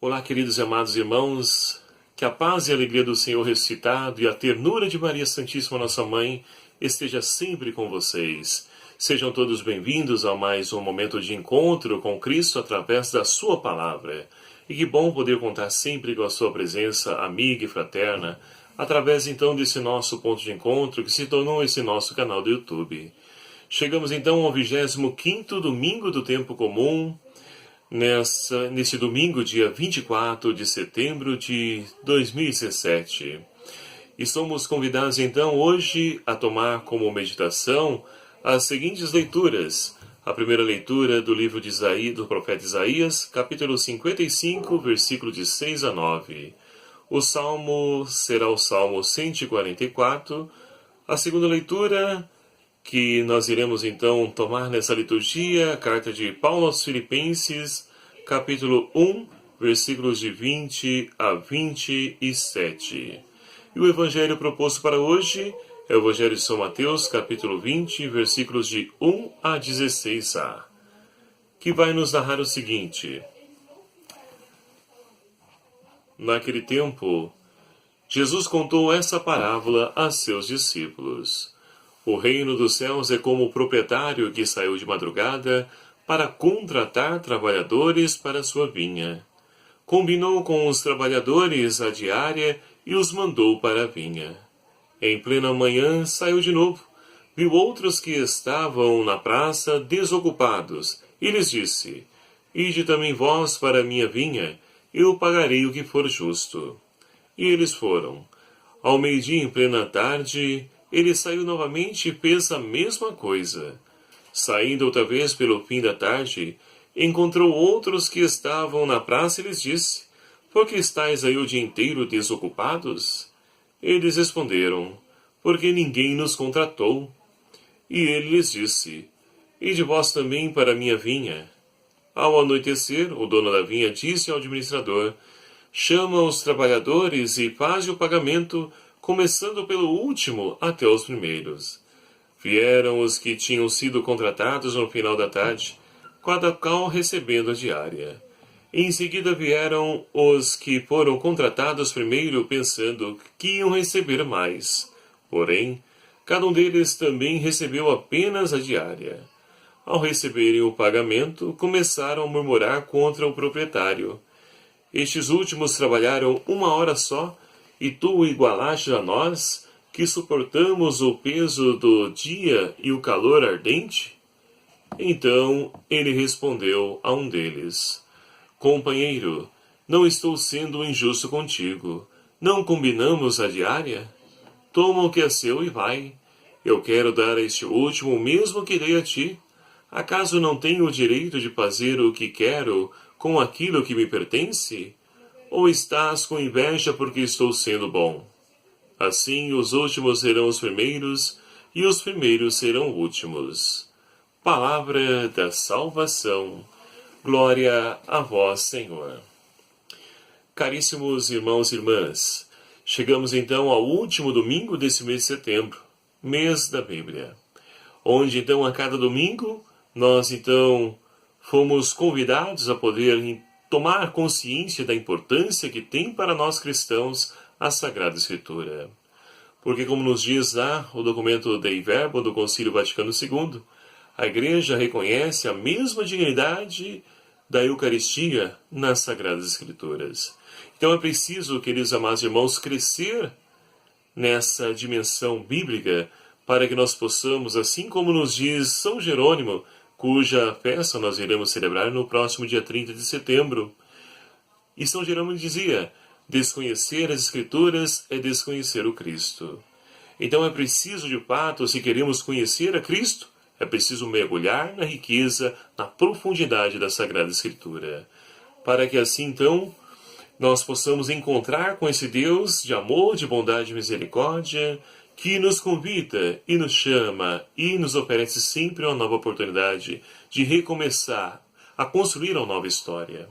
Olá, queridos e amados irmãos, que a paz e a alegria do Senhor ressuscitado e a ternura de Maria Santíssima, nossa Mãe, esteja sempre com vocês. Sejam todos bem-vindos a mais um momento de encontro com Cristo através da sua palavra. E que bom poder contar sempre com a sua presença amiga e fraterna, através então desse nosso ponto de encontro que se tornou esse nosso canal do YouTube. Chegamos então ao 25º domingo do tempo comum, nesse domingo, dia 24 de setembro de 2017. E somos convidados então hoje a tomar como meditação as seguintes leituras. A primeira leitura do livro de Isaías, do profeta Isaías, capítulo 55, versículo de 6 a 9. O salmo será o salmo 144. A segunda leitura que nós iremos então tomar nessa liturgia, a carta de Paulo aos Filipenses, capítulo 1, versículos de 20 a 27. E o evangelho proposto para hoje é o evangelho de São Mateus, capítulo 20, versículos de 1 a 16a, que vai nos narrar o seguinte: Naquele tempo, Jesus contou essa parábola a seus discípulos. O reino dos céus é como o proprietário que saiu de madrugada para contratar trabalhadores para sua vinha. Combinou com os trabalhadores a diária e os mandou para a vinha. Em plena manhã saiu de novo, viu outros que estavam na praça desocupados e lhes disse: Ide também vós para a minha vinha, eu pagarei o que for justo. E eles foram. Ao meio-dia, em plena tarde, ele saiu novamente e fez a mesma coisa. Saindo outra vez pelo fim da tarde, encontrou outros que estavam na praça e lhes disse: Por que estáis aí o dia inteiro desocupados? Eles responderam: Porque ninguém nos contratou. E ele lhes disse: Ide vós também para a minha vinha. Ao anoitecer, o dono da vinha disse ao administrador: Chama os trabalhadores e faze o pagamento, começando pelo último até os primeiros. Vieram os que tinham sido contratados no final da tarde, cada qual recebendo a diária. Em seguida vieram os que foram contratados primeiro, pensando que iam receber mais. Porém, cada um deles também recebeu apenas a diária. Ao receberem o pagamento, começaram a murmurar contra o proprietário. Estes últimos trabalharam 1 hora só, e tu o igualaste a nós, que suportamos o peso do dia e o calor ardente? Então ele respondeu a um deles: Companheiro, não estou sendo injusto contigo. Não combinamos a diária? Toma o que é seu e vai. Eu quero dar a este último o mesmo que dei a ti. Acaso não tenho o direito de fazer o que quero com aquilo que me pertence? Ou estás com inveja porque estou sendo bom? Assim os últimos serão os primeiros, e os primeiros serão últimos. Palavra da salvação. Glória a vós, Senhor. Caríssimos irmãos e irmãs, chegamos então ao último domingo desse mês de setembro, mês da Bíblia, onde então a cada domingo nós então fomos convidados a poder tomar consciência da importância que tem para nós cristãos a Sagrada Escritura. Porque, como nos diz lá o documento Dei Verbum do Concílio Vaticano II, a Igreja reconhece a mesma dignidade da Eucaristia nas Sagradas Escrituras. Então é preciso, queridos amados irmãos, crescer nessa dimensão bíblica para que nós possamos, assim como nos diz São Jerônimo, cuja festa nós iremos celebrar no próximo dia 30 de setembro. E São Jerônimo dizia: desconhecer as Escrituras é desconhecer o Cristo. Então é preciso, de fato, se queremos conhecer a Cristo, é preciso mergulhar na riqueza, na profundidade da Sagrada Escritura, para que assim, então, nós possamos encontrar com esse Deus de amor, de bondade e misericórdia, que nos convida e nos chama e nos oferece sempre uma nova oportunidade de recomeçar, a construir uma nova história.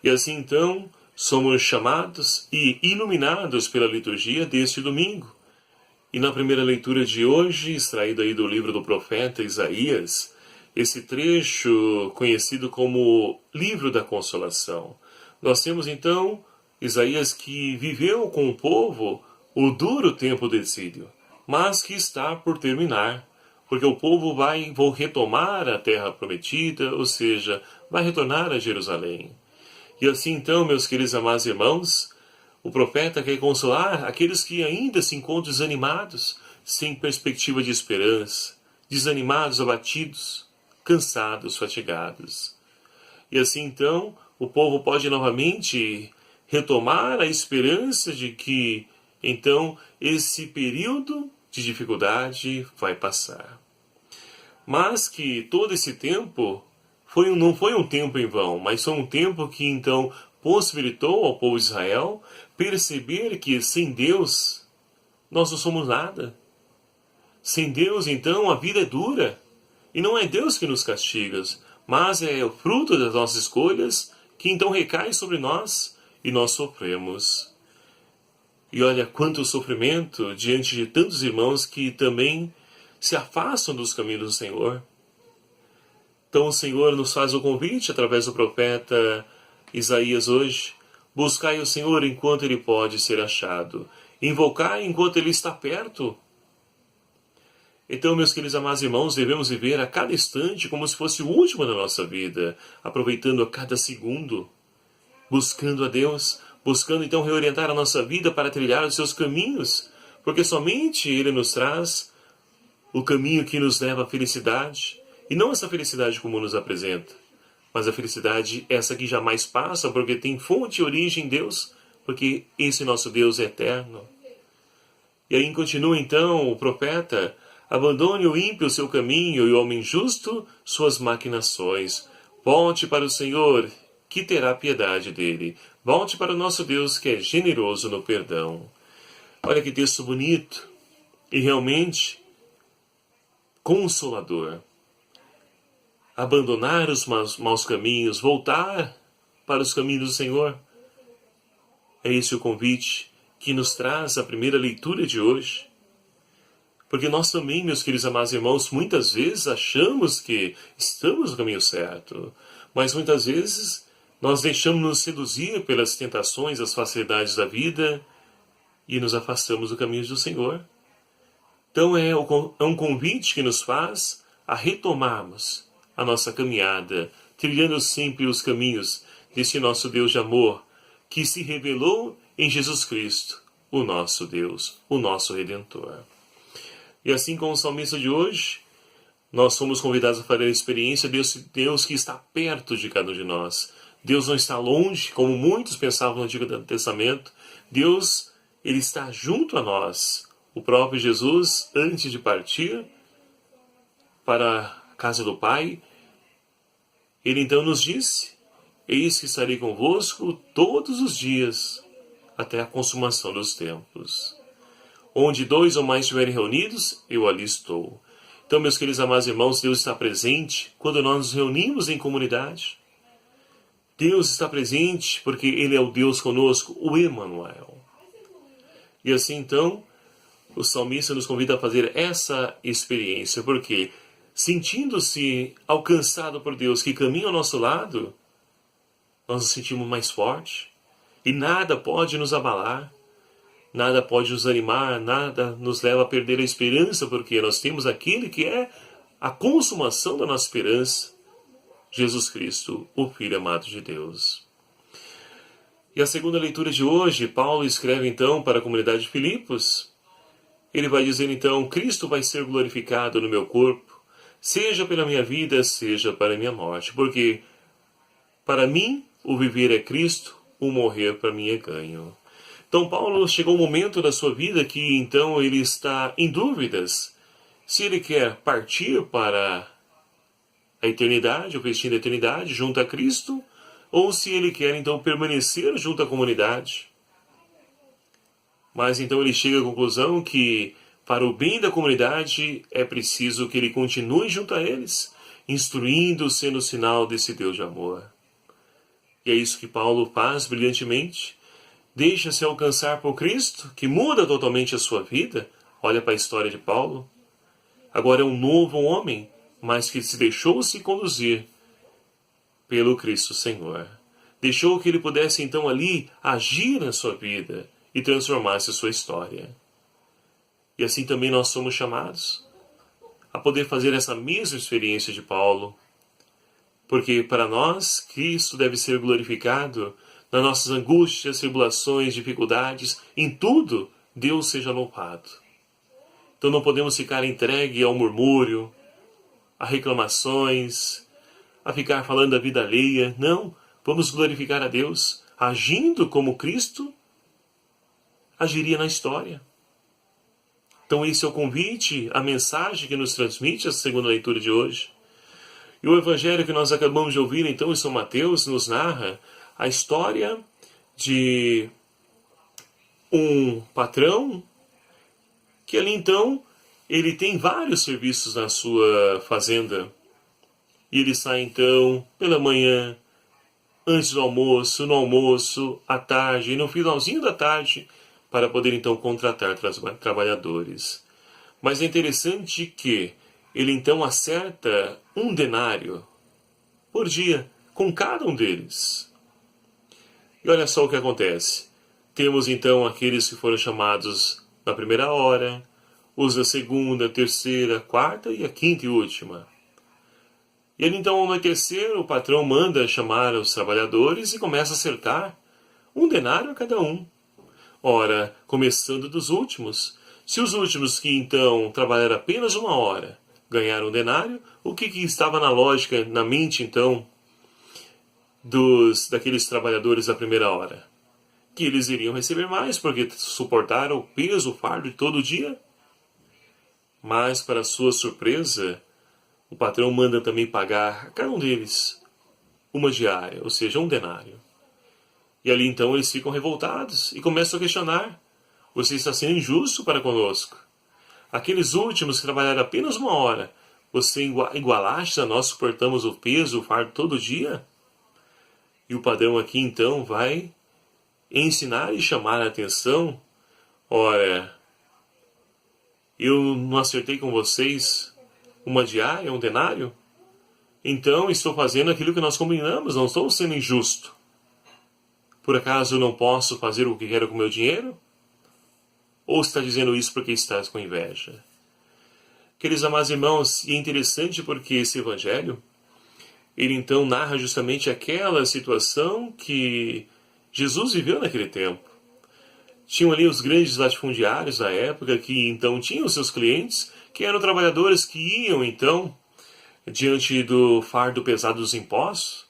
E assim, então, somos chamados e iluminados pela liturgia deste domingo. E na primeira leitura de hoje, extraído aí do livro do profeta Isaías, esse trecho conhecido como Livro da Consolação, Nós temos então Isaías que viveu com o povo o duro tempo do exílio, mas que está por terminar, porque o povo vou retomar a terra prometida, ou seja, vai retornar a Jerusalém. E assim então, meus queridos amados irmãos, o profeta quer consolar aqueles que ainda se encontram desanimados, sem perspectiva de esperança, desanimados, abatidos, cansados, fatigados. E assim então, o povo pode novamente retomar a esperança de que, então, esse período de dificuldade vai passar. Mas que todo esse tempo não foi um tempo em vão, mas foi um tempo que, então, possibilitou ao povo de Israel perceber que sem Deus nós não somos nada. Sem Deus, então, a vida é dura. E não é Deus que nos castiga, mas é o fruto das nossas escolhas que então recai sobre nós e nós sofremos. E olha quanto sofrimento diante de tantos irmãos que também se afastam dos caminhos do Senhor. Então o Senhor nos faz o convite através do profeta Isaías hoje. Buscai o Senhor enquanto Ele pode ser achado. Invocai enquanto Ele está perto. Então, meus queridos amados irmãos, devemos viver a cada instante como se fosse o último da nossa vida, aproveitando a cada segundo, buscando a Deus, buscando então reorientar a nossa vida para trilhar os seus caminhos, porque somente Ele nos traz o caminho que nos leva à felicidade, e não essa felicidade como nos apresenta, mas a felicidade essa que jamais passa, porque tem fonte e origem em Deus, porque esse nosso Deus é eterno. E aí continua então o profeta: abandone o ímpio seu caminho e o homem justo suas maquinações. Volte para o Senhor, que terá piedade dele. Volte para o nosso Deus, que é generoso no perdão. Olha que texto bonito e realmente consolador. Abandonar os maus caminhos, voltar para os caminhos do Senhor. É esse o convite que nos traz a primeira leitura de hoje. Porque nós também, meus queridos amados irmãos, muitas vezes achamos que estamos no caminho certo, mas muitas vezes nós deixamos-nos seduzir pelas tentações, as facilidades da vida e nos afastamos do caminho do Senhor. Então é um convite que nos faz a retomarmos a nossa caminhada, trilhando sempre os caminhos desse nosso Deus de amor, que se revelou em Jesus Cristo, o nosso Deus, o nosso Redentor. E assim como o salmista de hoje, nós somos convidados a fazer a experiência de Deus que está perto de cada um de nós. Deus não está longe, como muitos pensavam no Antigo Testamento. Deus, Ele está junto a nós. O próprio Jesus, antes de partir para a casa do Pai, Ele então nos disse: eis que estarei convosco todos os dias, até a consumação dos tempos. Onde 2 ou mais estiverem reunidos, eu ali estou. Então, meus queridos amados irmãos, Deus está presente quando nós nos reunimos em comunidade. Deus está presente porque Ele é o Deus conosco, o Emanuel. E assim, então, o salmista nos convida a fazer essa experiência, porque, sentindo-se alcançado por Deus que caminha ao nosso lado, nós nos sentimos mais fortes. E nada pode nos abalar. Nada pode nos animar, nada nos leva a perder a esperança, porque nós temos aquele que é a consumação da nossa esperança, Jesus Cristo, o Filho amado de Deus. E a segunda leitura de hoje, Paulo escreve então para a comunidade de Filipos. Ele vai dizer então: Cristo vai ser glorificado no meu corpo, seja pela minha vida, seja para a minha morte, porque para mim o viver é Cristo, o morrer para mim é ganho. Então Paulo chegou um momento da sua vida que então ele está em dúvidas se ele quer partir para a eternidade, o festim da eternidade, junto a Cristo, ou se ele quer então permanecer junto à comunidade. Mas então ele chega à conclusão que para o bem da comunidade é preciso que ele continue junto a eles, instruindo, sendo sinal desse Deus de amor. E é isso que Paulo faz brilhantemente. Deixa-se alcançar por Cristo, que muda totalmente a sua vida. Olha para a história de Paulo. Agora é um novo homem, mas que se deixou-se conduzir pelo Cristo Senhor. Deixou que ele pudesse então ali agir na sua vida e transformasse a sua história. E assim também nós somos chamados a poder fazer essa mesma experiência de Paulo. Porque para nós, Cristo deve ser glorificado nas nossas angústias, tribulações, dificuldades, em tudo, Deus seja louvado. Então não podemos ficar entregue ao murmúrio, a reclamações, a ficar falando da vida alheia. Não, vamos glorificar a Deus, agindo como Cristo agiria na história. Então esse é o convite, a mensagem que nos transmite a segunda leitura de hoje. E o evangelho que nós acabamos de ouvir, então, em São Mateus, nos narra a história de um patrão que ali, então, ele tem vários serviços na sua fazenda. E ele sai, então, pela manhã, antes do almoço, no almoço, à tarde e no finalzinho da tarde, para poder, então, contratar trabalhadores. Mas é interessante que ele então acerta 1 denário por dia com cada um deles. E olha só o que acontece. Temos então aqueles que foram chamados na primeira hora, os da segunda, terceira, quarta e a quinta e última. E ele então, ao anoitecer, o patrão manda chamar os trabalhadores e começa a acertar 1 denário a cada um. Ora, começando dos últimos, se os últimos que então trabalharam apenas 1 hora ganharam 1 denário, o que estava na lógica, na mente então, daqueles trabalhadores da primeira hora? Que eles iriam receber mais, porque suportaram o peso, o fardo de todo o dia. Mas, para sua surpresa, o patrão manda também pagar a cada um deles uma diária, ou seja, 1 denário. E ali então eles ficam revoltados e começam a questionar: você está sendo injusto para conosco. Aqueles últimos que trabalharam apenas 1 hora, você igualaste a nós, suportamos o peso, o fardo todo dia? E o padrão aqui então vai ensinar e chamar a atenção: ora, eu não acertei com vocês uma diária, 1 denário? Então estou fazendo aquilo que nós combinamos, não estou sendo injusto. Por acaso eu não posso fazer o que quero com o meu dinheiro? Ou está dizendo isso porque estás com inveja? Queridos amados irmãos, e é interessante porque esse evangelho, ele então narra justamente aquela situação que Jesus viveu naquele tempo. Tinham ali os grandes latifundiários da época que então tinham os seus clientes, que eram trabalhadores que iam então, diante do fardo pesado dos impostos.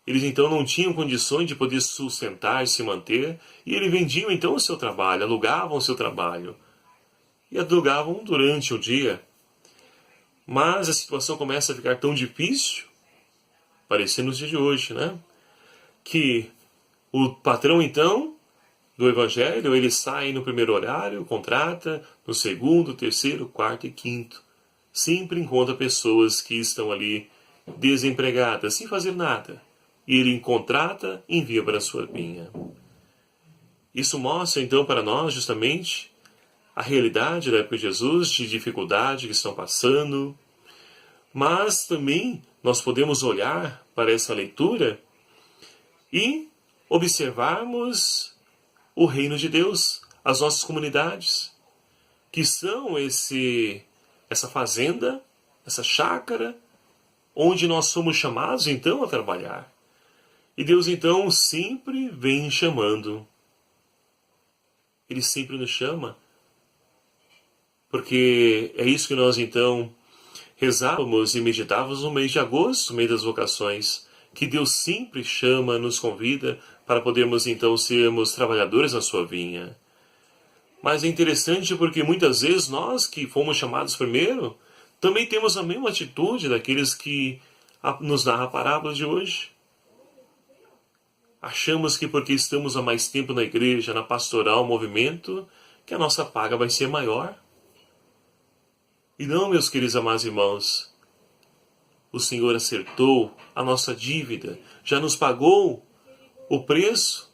Eles então não tinham condições de poder sustentar e se manter, e eles vendiam então o seu trabalho, alugavam o seu trabalho. E alugavam durante o dia. Mas a situação começa a ficar tão difícil, parecendo nos dias de hoje, né? Que o patrão então, do evangelho, ele sai no primeiro horário, contrata, no segundo, terceiro, quarto e quinto. Sempre encontra pessoas que estão ali desempregadas, sem fazer nada. E ele contrata e envia para a sua vinha. Isso mostra então para nós justamente a realidade da época de Jesus, de dificuldade que estão passando. Mas também nós podemos olhar para essa leitura e observarmos o reino de Deus, as nossas comunidades, que são essa fazenda, essa chácara, onde nós somos chamados então a trabalhar. E Deus então sempre vem chamando. Ele sempre nos chama. Porque é isso que nós então rezávamos e meditávamos no mês de agosto, no mês das vocações. Que Deus sempre chama, nos convida para podermos então sermos trabalhadores na sua vinha. Mas é interessante porque muitas vezes nós que fomos chamados primeiro, também temos a mesma atitude daqueles que nos narra a parábola de hoje. Achamos que porque estamos há mais tempo na igreja, na pastoral, movimento, que a nossa paga vai ser maior. E não, meus queridos amados irmãos, o Senhor acertou a nossa dívida, já nos pagou o preço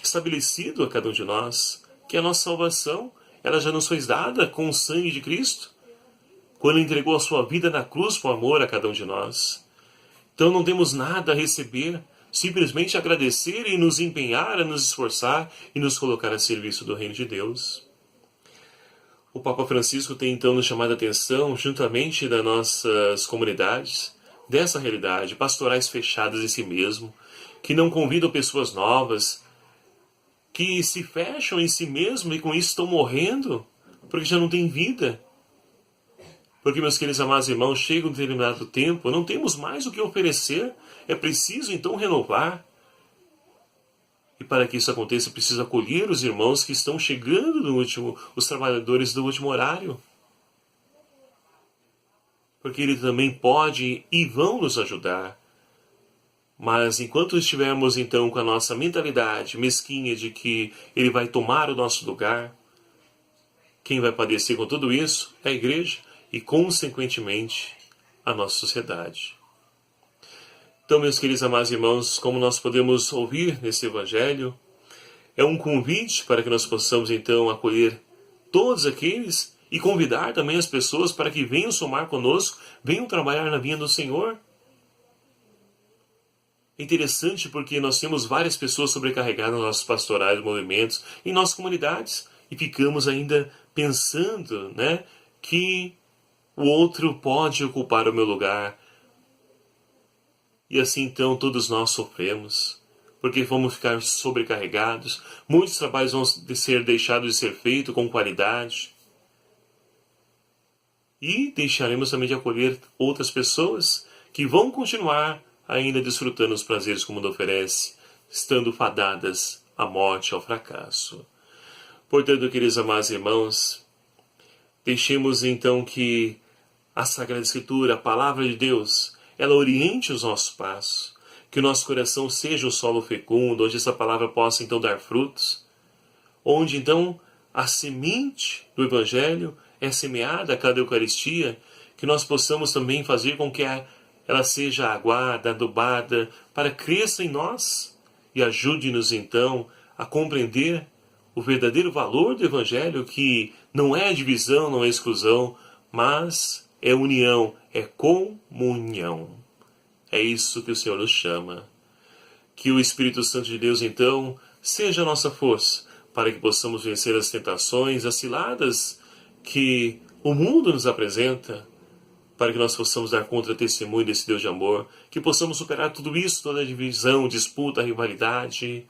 estabelecido a cada um de nós, que a nossa salvação, ela já nos foi dada com o sangue de Cristo, quando Ele entregou a sua vida na cruz por amor a cada um de nós. Então não temos nada a receber, simplesmente agradecer e nos empenhar a nos esforçar e nos colocar a serviço do reino de Deus. O Papa Francisco tem então nos chamado a atenção, juntamente das nossas comunidades, dessa realidade, pastorais fechadas em si mesmo, que não convidam pessoas novas, que se fecham em si mesmo e com isso estão morrendo, porque já não tem vida. Porque, meus queridos amados irmãos, chega um determinado tempo, não temos mais o que oferecer, é preciso então renovar. E para que isso aconteça, precisa acolher os irmãos que estão chegando no último, os trabalhadores do último horário. Porque ele também pode e vão nos ajudar. Mas enquanto estivermos então com a nossa mentalidade mesquinha de que ele vai tomar o nosso lugar, quem vai padecer com tudo isso é a igreja e, consequentemente, a nossa sociedade. Então, meus queridos amados irmãos, como nós podemos ouvir nesse Evangelho, é um convite para que nós possamos então acolher todos aqueles e convidar também as pessoas para que venham somar conosco, venham trabalhar na vinha do Senhor. É interessante porque nós temos várias pessoas sobrecarregadas nos nossos pastorais, movimentos, em nossas comunidades, e ficamos ainda pensando, que o outro pode ocupar o meu lugar. E assim então todos nós sofremos, porque vamos ficar sobrecarregados, muitos trabalhos vão ser deixados de ser feitos com qualidade. E deixaremos também de acolher outras pessoas que vão continuar ainda desfrutando os prazeres que o mundo oferece, estando fadadas à morte e ao fracasso. Portanto, queridos amados irmãos, deixemos então que a Sagrada Escritura, a Palavra de Deus, ela oriente os nossos passos, que o nosso coração seja um solo fecundo, onde essa palavra possa então dar frutos, onde então a semente do Evangelho é semeada a cada Eucaristia, que nós possamos também fazer com que ela seja aguada, adubada, para que cresça em nós e ajude-nos então a compreender o verdadeiro valor do Evangelho, que não é divisão, não é exclusão, mas é união, é comunhão. É isso que o Senhor nos chama. Que o Espírito Santo de Deus, então, seja a nossa força, para que possamos vencer as tentações, as ciladas que o mundo nos apresenta, para que nós possamos dar contra-testemunho desse Deus de amor, que possamos superar tudo isso, toda a divisão, disputa, rivalidade,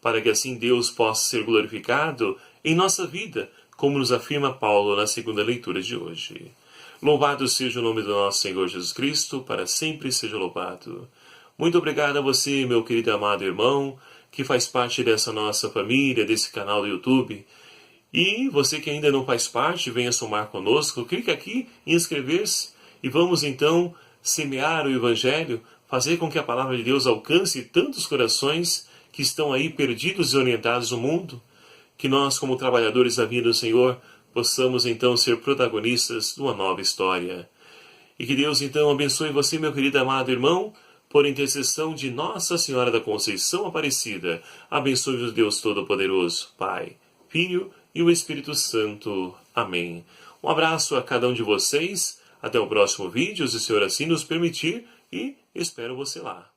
para que assim Deus possa ser glorificado em nossa vida, como nos afirma Paulo na segunda leitura de hoje. Louvado seja o nome do nosso Senhor Jesus Cristo, para sempre seja louvado. Muito obrigado a você, meu querido e amado irmão, que faz parte dessa nossa família, desse canal do YouTube. E você que ainda não faz parte, venha somar conosco, clique aqui em inscrever-se e vamos então semear o Evangelho, fazer com que a palavra de Deus alcance tantos corações que estão aí perdidos e orientados no mundo, que nós, como trabalhadores da vinha do Senhor, possamos então ser protagonistas de uma nova história. E que Deus então abençoe você, meu querido amado irmão, por intercessão de Nossa Senhora da Conceição Aparecida. Abençoe-vos Deus Todo-Poderoso, Pai, Filho e o Espírito Santo. Amém. Um abraço a cada um de vocês. Até o próximo vídeo, se o Senhor assim nos permitir, e espero você lá.